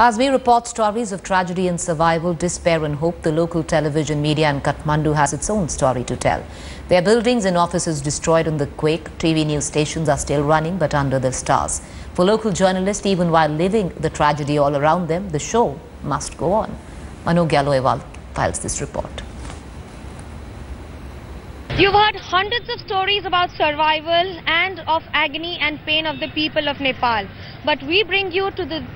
As we report stories of tragedy and survival, despair and hope, the local television media in Kathmandu has its own story to tell. Their buildings and offices destroyed in the quake. TV news stations are still running but under the stars. For local journalists, even while living the tragedy all around them, the show must go on. Manu Galoewal files this report. You've heard hundreds of stories about survival and of agony and pain of the people of Nepal. But we bring you to the...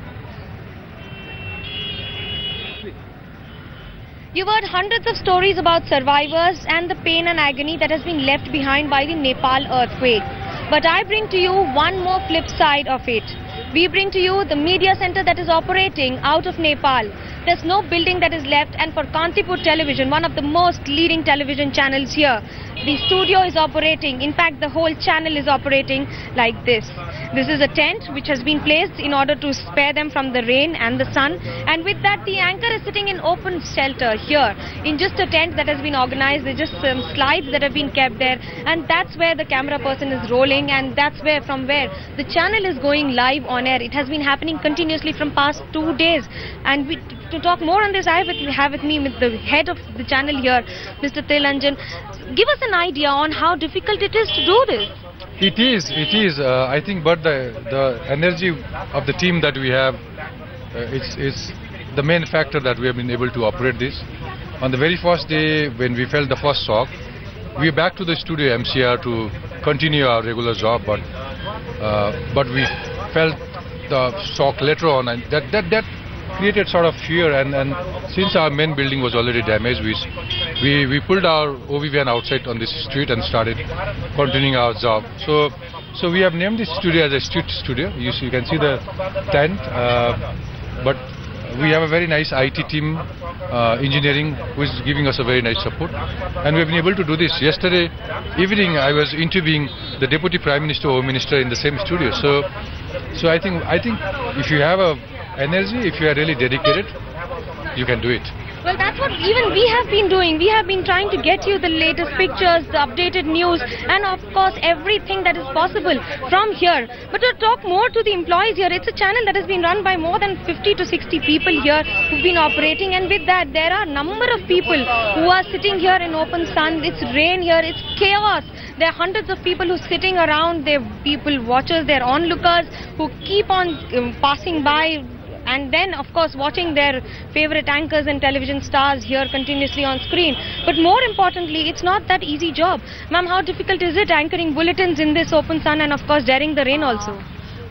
You've heard hundreds of stories about survivors and the pain and agony that has been left behind by the Nepal earthquake. But I bring to you one more flip side of it. We bring to you the media center that is operating out of Nepal. There's no building that is left, and for Kantipur television, one of the most leading television channels here, the studio is operating. In fact, the whole channel is operating like this. This is a tent which has been placed in order to spare them from the rain and the sun. And with that, the anchor is sitting in open shelter here in just a tent that has been organized. There's just some slides that have been kept there. And that's where the camera person is rolling, and that's from where the channel is going live on air. It has been happening continuously from past 2 days. And to talk more on this, I have with me the head of the channel here, Mr. Tilanjan. Give us an idea on how difficult it is to do this. It is. I think, but the energy of the team that we have, it's the main factor that we have been able to operate this. On the very first day, when we felt the first shock, we were back to the studio MCR to continue our regular job, but we felt the shock later on, and that created sort of fear. And since our main building was already damaged, we pulled our OV van outside on this street and started continuing our job. So we have named this studio as a street studio. You can see the tent, but we have a very nice IT team, engineering, who is giving us a very nice support, and we've been able to do this. Yesterday evening, I was interviewing the Deputy Prime Minister, Home Minister in the same studio. So I think if you have a energy, if you are really dedicated, you can do it. Well, that's what even we have been doing. We have been trying to get you the latest pictures, the updated news, and of course everything that is possible from here. But to talk more to the employees here, it's a channel that has been run by more than 50 to 60 people here who've been operating, and with that there are a number of people who are sitting here in open sun. It's rain here, it's chaos. There are hundreds of people who are sitting around. There are people, watchers, there are onlookers who keep on passing by, and then of course watching their favorite anchors and television stars here continuously on screen. But more importantly, it's not that easy job. Ma'am, how difficult is it anchoring bulletins in this open sun and of course daring the rain also?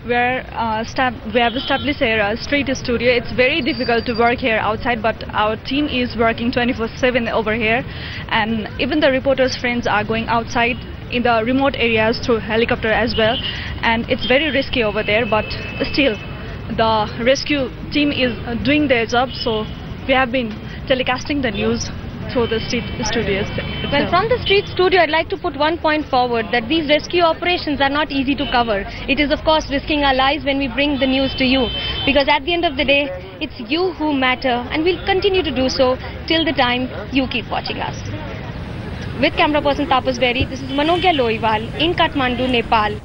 We have established a street studio. It's very difficult to work here outside, but our team is working 24/7 over here, and even the reporters' friends are going outside in the remote areas through helicopter as well, and it's very risky over there, but still the rescue team is doing their job. So we have been telecasting the news through the street studios. Well, from the street studio, I'd like to put one point forward, that these rescue operations are not easy to cover. It is of course risking our lives when we bring the news to you, because at the end of the day, it's you who matter, and we'll continue to do so till the time you keep watching us. With camera person Tapas Berry, this is Manu Galoewal in Kathmandu, Nepal.